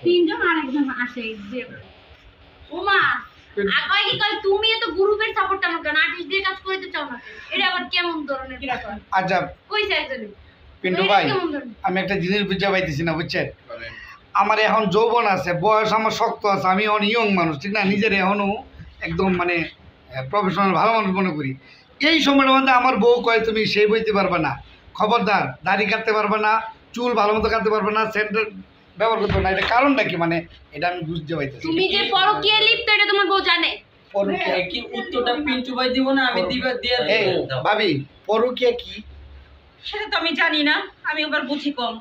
তিনজন আর একজন আসে বিয়ে করে। ওমা আগাই কি কয় তুমি এত গ্রুপের সাপোর্ট টানো কেন? আর্টিস্ট দিয়ে কাজ করতে চাও না? এটা আবার কেমন ধরনের ব্যাপার? আচ্ছা কই চাইছেন পিন্টু ভাই, আমি একটা জিনিস বুঝতে পাইতেছি না, বুঝছেন? আমার এখন যৌবন আছে, বয়স আমার শক্ত আছে, আমি এখন ইয়ং মানুষ, ঠিক না? নিজের এখনও একদম মানে প্রফেশনাল ভালো মানুষ মনে করি। এই সময়টার মধ্যে আমার বউ কয় তুমি সেই বইতে পারবে না, খবরদার দাড়ি কাটতে পারবে না, চুল ভালো মতো কাটতে পারবে না, সেন্টার ব্যবহার করতে পারবে না। এটা কারণটা কি? মানে এটা আমি বুঝতে পাইতেছি। তুমি যে পরকীয়া লিপ্ত এটা তোমার বউ জানে? পরকীয়া কি উত্তরটা পিন্টু ভাই দিব না আমি দিয়ে এই ভাবি, পরকীয়া কি? সেটা তো আমি জানি না, আমি ওবার বুঝি কম।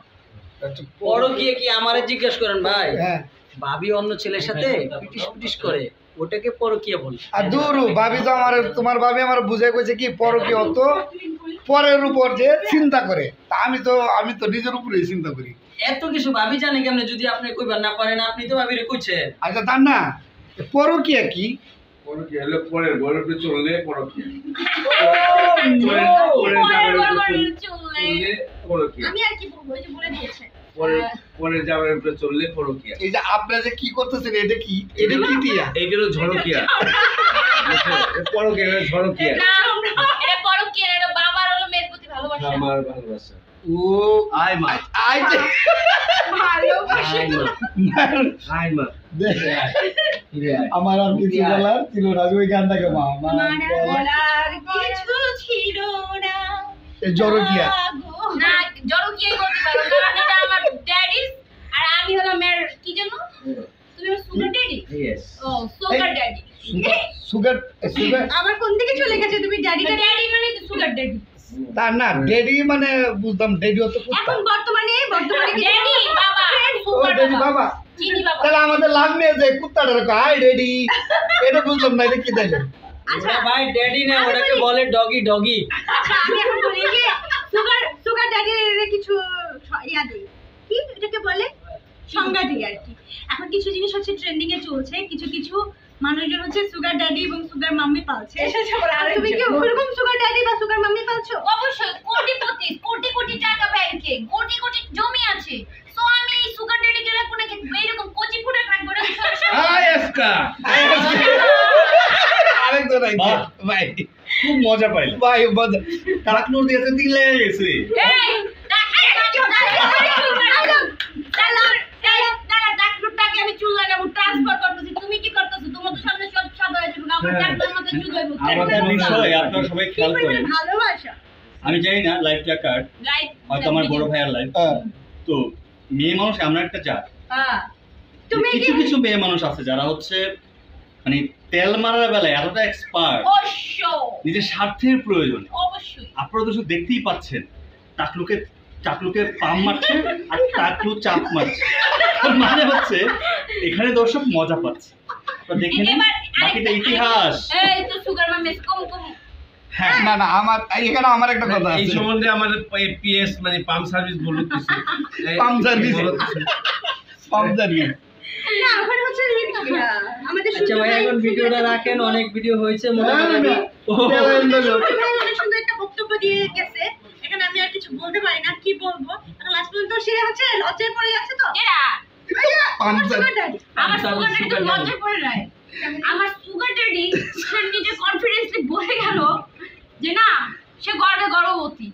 পরকীয়া কি আমারে জিজ্ঞেস করেন ভাই? হ্যাঁ, ভাবি অন্য ছেলের সাথে পিটিশ পিটিশ করে, ওটাকে পরকীয়া বলে। আর দূর ভাবি তো আমার, তোমার ভাবি আমার বুঝাই কইছে কি পরকীয়া অত পরের উপর যে চিন্তা করে। তা আমি তো নিজের উপরেই চিন্তা করি। এত কিছু ভাবি জানে কেমনে যদি আপনি কইবার না পারেন? আপনি তো ভাবিরে কইছেন। আচ্ছা তার না, পরকীয়া কি? পরকীয়া হলো পরের বরফে চললে পরকীয়া। আমি আর কি বলবো, এই যে বলে দিয়েছে পরের জামার উপরে চললে পরকীয়া। এই যে আপনারা যে কি করতেছেন এটা কি? এটা কি দিয়া? এইগুলো ঝড়কিয়া। পরকীয়া হলো ঝড়কিয়া। না এটা পরকীয়া, এটা বাবার হলো মেয়ের প্রতি ভালোবাসা। আমার ভালোবাসা। ও আয় মা, আই যে ভালোবাসা আয় মা। আমার আর কিছু বলার ছিল না, ওই গানটাকে মা আমার বলার কিছু ছিল না। জড়কিয়া না জড়কিয়াই বলতে পারো, কারণ এটা আমার ড্যাডি আর আমি হলো মেয়ের কি জানো? তুমি আমার সুগার ড্যাডি? ইয়েস। ও সুগার ড্যাডি। সুগার সুগার আবার কোন দিকে চলে গেছে তুমি? ড্যাডি ড্যাডি মানে তো সুগার ড্যাডি। তার না ডেডি মানে বুঝতাম, ডেডি অত এখন বর্তমানে কি ড্যাডি বাবা? ও ডেডি বাবা, চিনি বাবা। তাহলে আমাদের লাভ নেই যে কুত্তাটার হাই ডেডি, এটা বুঝলাম না, এটা কি তাইলে? ওটা ভাই ড্যাডি না, ওটাকে বলে ডগি ডগি। আচ্ছা আমি এখন বলি যে সুগার ড্যাডির কিছু ইয়া দেই, কি এটাকে বলে সংজ্ঞা দিই আর কি। এখন কিছু জিনিস হচ্ছে ট্রেন্ডিং এ চলছে, কিছু মানুষজন হচ্ছে সুগার ড্যাডি এবং সুগার মাম্মি পালছে। তুমি কি ওরকম সুগার ড্যাডি বা সুগার মাম্মি পালছো? অবশ্যই, কোটি কোটি টাকা ব্যাংকে, কোটি জমি আছে। সো আমি সুগার ড্যাডি কে রাখবো নাকি এরকম কোচি ফুটে রাখবো না? আয়েস্কা আরেকজন আইছে ভাই, খুব মজা পাইলাম ভাই মজা কারাকনুর দিয়েছে দিলে গেছে। এই ডাক্তারটাকে আমি চুল লাগাবো, ট্রান্সফার করতেছি, তুমি কি করতেছো? তোমার তো সামনে সব সাদা হয়ে যাবে, আমার ডাক্তারের মধ্যে চুল হইবো। আমাদের বিষয় আপনারা সবাই খেয়াল করেন, ভালোবাসা আমি জানি না লাইভ ট্র্যাকার হয়তো আমার বড় ভাইয়ার লাইভ, তো মেয়ে মানুষ এমন একটা জাত, তুমি কিছু মেয়ে মানুষ আছে যারা হচ্ছে মানে তেল মারার বেলায় এতটা এক্সপার্ট, নিজের স্বার্থের প্রয়োজন। অবশ্যই আপনারা তো শুধু দেখতেই পাচ্ছেন চাকলুকে পাম মারছে আর টাকলু চাপ মারছে, মানে হচ্ছে এখানে দর্শক মজা পাচ্ছে। তো দেখে নিন বাকিটা ইতিহাস। এই তো সুগার মাম্মি কম হ্যাঁ না না, আমার এখানে আমার একটা কথা এই আছে। সম্বন্ধে আমাদের পিএস মানে পাম্প সার্ভিস বলতেছে। পাম্প সার্ভিস না এখন হচ্ছে আমাদের আচ্ছা ভাই এখন ভিডিওটা রাখেন, অনেক ভিডিও হয়েছে মোটামুটি। অনেক সুন্দর একটা বক্তব্য দিয়ে গেছে, এখানে আমি আর কিছু বলতে পারি না, কি বলবো এখন লাস্ট পর্যন্ত সে হচ্ছে লজ্জায় পড়ে যাচ্ছে। তো আমার সুগার ড্যাডি তো লজ্জায় পড়ে নাই, আমার সুগার ড্যাডি সে নিজে কনফিডেন্সলি বলে গেল যে না সে গর্ভবতী।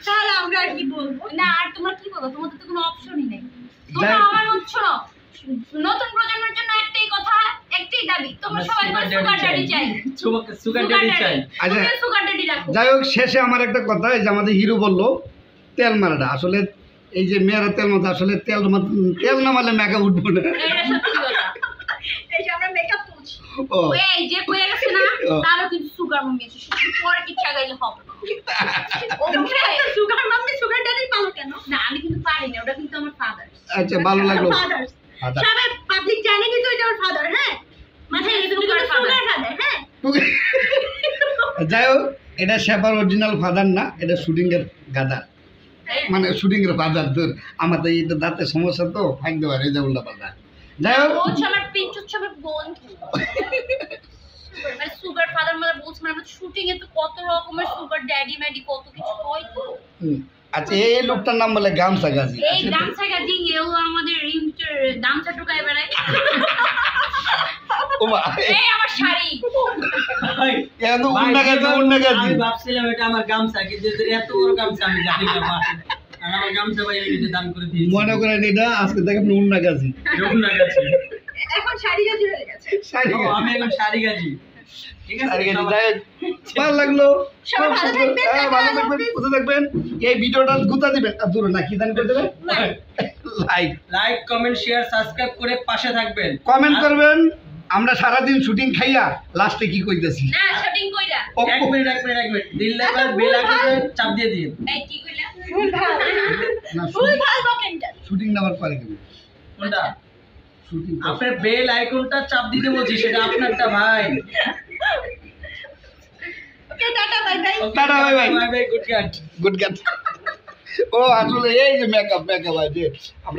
তাহলে আমরা আর কি বলবো? না আর তোমরা কি বলবো, তোমাদের তো কোনো অপশনই নেই। তোমরা আমার হচ্ছে নতুন প্রজন্মের জন্য একটাই কথা, একটাই দাবি, তোমরা সবাই সুগার ড্যাডি চাই, সুগার ড্যাডি চাই। আচ্ছা সুগার ড্যাডি রাখো। যাই হোক, শেষে আমার একটা কথা, এই যে আমাদের হিরো বললো তেল মারাটা, আসলে এই যে মেয়েরা তেল মারতে, আসলে তেল না মারলে মেকআপ উঠবো না। এটা সত্যি কথা, এই যে আমরা মেকআপ করছি ও এই যে কইয়া গেছে না, তারও কিন্তু সুগার মাম্মি আছে, পরে কি চাগাইলে হবে। সুগার মাম্মি সুগার ড্যাডি পালো কেন? না আমি কিন্তু পারি না, ওটা কিন্তু আমার ফাদার। আচ্ছা ভালো লাগলো। সবাই পাবলিক জানে কিন্তু এটা আমার ফাদার। হ্যাঁ মাথায় সুগার ফাদার। হ্যাঁ যাই হোক, এটা শেফার অরিজিনাল ফাদার না, এটা শুটিং এর গাদা, মানে শুটিং এর ফাদার। তোর আমার তো এটা দাঁতের সমস্যা, তো ফাইন দেওয়ার এই যে উল্টা পাল্টা। যাই হোক, ও আমার পিঞ্চুর ছবির বন্ধু, মানে সুগার ফাদার মানে বলছি, মানে শুটিং এ তো কত রকমের সুগার ড্যাডি ম্যাডি কত কিছু হয়। তো আচ্ছা এই লোকটার নাম বলে গামছা গাজী। এই গামছা গাজী এও আমাদের গামছা টুকায় বেড়াই। ও মা এই আমার শাড়ি। এত ভাই, উন্না গেছে উন্না আমি গেছে ভাবছিলাম এটা আমার গামছা, কিন্তু এত বড় গামছা আমি জানি না ভাই। আর আমার গামছা ভাই এই যে দান করে দিয়েছি। মনে করেন এটা আজকে থেকে আপনি উন্না গেছে এরকম না গেছে। এখন শাড়ি গাজি হয়ে গেছে। শাড়ি ও, আমি এখন শাড়ি গাজি। ঠিক আছে, শাড়ি গেছে সবাই- যাই হোক, ভালো লাগলো সবাই ভালো থাকবেন, হ্যাঁ, ভালো থাকবেন কোথায় থাকবেন এই ভিডিওটা গুতা দিবেন আর দূরে না কি দান করে দেবেন like like, comment, share, subscribe করে পাশে থাকবেন। কমেন্ট আর করবেন আমরা সারাদিন শুটিং খাইয়া লাস্টে কি কইতেছি না শুটিং কইরা। এক মিনিট দিল লাগবে, বেল আইকনে চাপ দিয়ে দিন। এই কি কইলা? ফুল ভাল বকেনটা। শুটিং নামার পরে কেন কোনটা? শুটিং আপনার বেল আইকনটা চাপ দিতে বলছি, সেটা আপনারটা ভাই। ওকে tata bye bye. Tata, bye bye. Bye bye, good night. Good গান ও আসলে এই যে মেকআপ আছে আমরা